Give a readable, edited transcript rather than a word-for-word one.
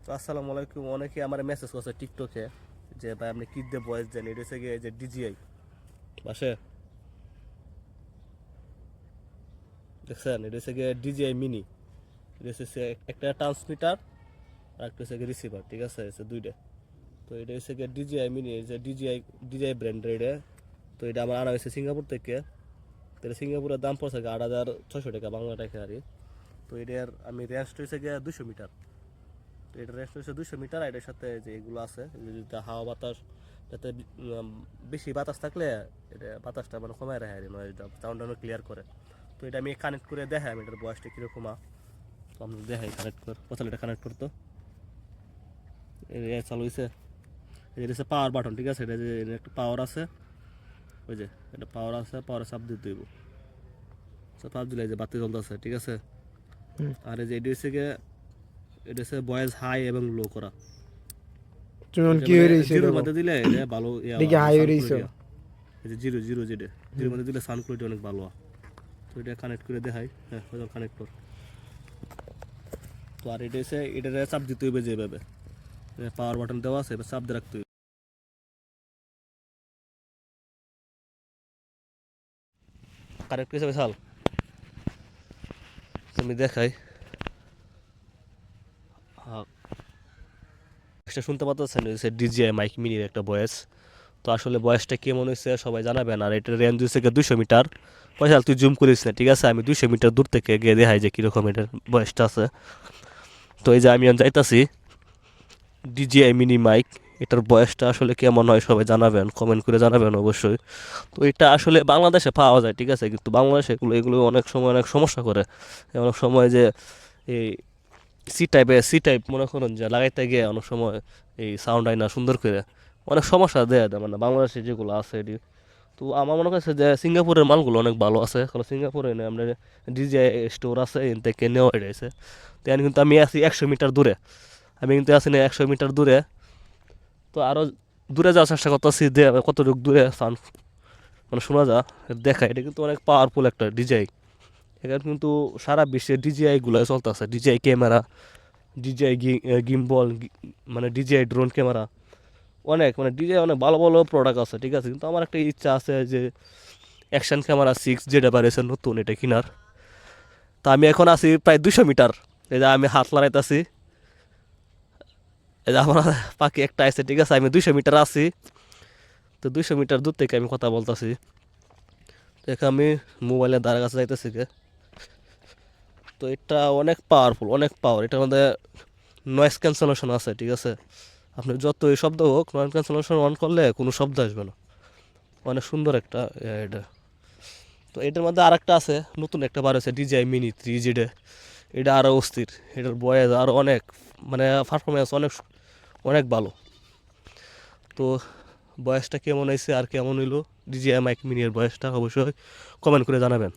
তো আসসালামু আলাইকুম। অনেকে আমার মেসেজ করছে টিকটকে যে ভাই আপনি কি দিয়ে ভয়েস দেন, এটা হচ্ছে গিয়ে যে ডিজিআই বাসে দেখছেন, এটা হচ্ছে গিয়ে ডিজিআই মিনি। এটা হচ্ছে একটা ট্রান্সমিটার আর একটা হচ্ছে রিসিভার, ঠিক আছে, হচ্ছে দুইটা। তো এটা হচ্ছে গিয়ে ডিজিআই মিনি, এই যে ডিজিআই ডিজিআই ব্র্যান্ডের এটা। তো এটা আমার আনা হয়েছে সিঙ্গাপুর থেকে। তো এটা সিঙ্গাপুরের দাম পড়ছে 8,600 টাকা বাংলা টাকা আর কি। তো এটার আমি রেঞ্জটা হচ্ছে গিয়ে 200 মিটার। তো এটা রেঞ্জটা হচ্ছে 200 মিটার। এটার সাথে যে এগুলো আছে, এগুলো যদি হাওয়া বাতাস, যাতে বেশি বাতাস থাকলে এটা বাতাসটা মানে কমায় রাখে আর নয়েজটা, সাউন্ডটা অনেক ক্লিয়ার করে। তো এটা আমি কানেক্ট করে দেখাই আমি এটার বয়সটা কীরকম। তো আমি দেখাই কানেক্ট কর, কোথাও এটা কানেক্ট করতো। এটা চালু হয়েছে, এটা হচ্ছে পাওয়ার বাটন, ঠিক আছে। এটা যে একটা পাওয়ার আছে, ওই যে এটা পাওয়ার আছে, পাওয়ারে চাপ দিতে হইব। চাপ দিলে যে বাতি জ্বলতেছে, ঠিক আছে। হুম। আর এই যে এটা হচ্ছে গিয়ে, এটা হচ্ছে ভয়েস হাই এবং লো করা। যেমন এটা কি মানে হয়ে রয়েছে জিরোর দেখো, মধ্যে দিলে এটা ভালো ইয়া দেখি হাই হয়ে সাউন্ড রয়েছে। কোয়ালিটি। এই যে জিরো জিরো যেটা জিরোর মধ্যে দিলে সাউন্ড কোয়ালিটি অনেক ভালো হয়। তো এটা কানেক্ট করে দেখাই, হ্যাঁ কানেক্ট কর। তো আর এটা এসে এটা চাপ দিতে হইবে যেভাবে পাওয়ার বাটন দেওয়া আছে, এবার চাপ দিয়ে রাখতে হইবে। কানেক্ট হিসেবে চাল তুমি দেখাই, এটা শুনতে পাচ্ছেন ডিজিআই মাইক মিনির একটা ভয়েস। তো আসলে বয়সটা কেমন হয়েছে সবাই জানাবেন। আর এটা রেঞ্জ হচ্ছে 200 মিটার। পয়সা তুই জুম করিস না, ঠিক আছে, আমি 200 মিটার দূর থেকে গিয়ে দেখাই যে কীরকম এটার বয়সটা আছে। তো এই যে আমি যাইতাছি ডিজিআই মিনি মাইক, এটার বয়সটা আসলে কেমন হয় সবাই জানাবেন, কমেন্ট করে জানাবেন অবশ্যই। তো এটা আসলে বাংলাদেশে পাওয়া যায়, ঠিক আছে, কিন্তু বাংলাদেশে এগুলো অনেক সময় অনেক সমস্যা করে। অনেক সময় যে এই সি টাইপ মনে করুন যে লাগাইতে গিয়ে অনেক সময় এই সাউন্ড হয় না সুন্দর করে, অনেক সমস্যা দেয় মানে বাংলাদেশে যেগুলো আছে এটি। তো আমার মনে হচ্ছে যে সিঙ্গাপুরের মালগুলো অনেক ভালো আছে, কারণ সিঙ্গাপুরে আমরা ডিজিআই স্টোর আছে এন থেকে নেওয়া হয়েছে। তো এখানে কিন্তু আমি আছি 100 মিটার দূরে, আমি কিন্তু আছি না 100 মিটার দূরে। তো আরও দূরে যাওয়ার চেষ্টা করতেছি যে কতটুকু দূরে সাউন্ড মানে শোনা যা দেখা। এটা কিন্তু অনেক পাওয়ারফুল একটা ডিজিআই। এখানে কিন্তু সারা বিশ্বে ডিজিআইগুলো চলতেছে, ডিজিআই ক্যামেরা, ডিজিআই গিম্বল, মানে ডিজিআই ড্রোন ক্যামেরা, অনেক মানে ডিজিআই অনেক ভালো ভালো প্রোডাক্ট আছে, ঠিক আছে। কিন্তু আমার একটা ইচ্ছা আছে যে অ্যাকশন ক্যামেরা 6 যেটা বাড়িয়েছে নতুন, এটা কিনার। তা আমি এখন আছি প্রায় 200 মিটার। এই যে আমি হাত লড়াইতেছি, এই যে আমার পাখি একটা আছে, ঠিক আছে, আমি 200 মিটার আছি। তো 200 মিটার দূর থেকে আমি কথা বলতেছি। দেখে আমি মোবাইলের দ্বারা কাছে যাইতেছি কে। তো এটা অনেক পাওয়ারফুল, অনেক পাওয়ার। এটার মধ্যে নয়েজ ক্যান্সেলেশন আছে, ঠিক আছে। আপনি যতই শব্দ হোক, নয়েজ ক্যান্সেলেশন অন করলে কোনো শব্দ আসবে না। অনেক সুন্দর একটা এটা। তো এটার মধ্যে আর একটা আছে, নতুন একটা বার হয়েছে ডিজিআই মিনি 3 এটা আরও অস্থির। এটার বয়েস আরও অনেক, মানে পারফরমেন্স অনেক অনেক ভালো। তো বয়সটা কেমন হয়েছে আর কেমন হইলো ডিজিআই মাইক মিনির বয়সটা অবশ্যই কমেন্ট করে জানাবেন।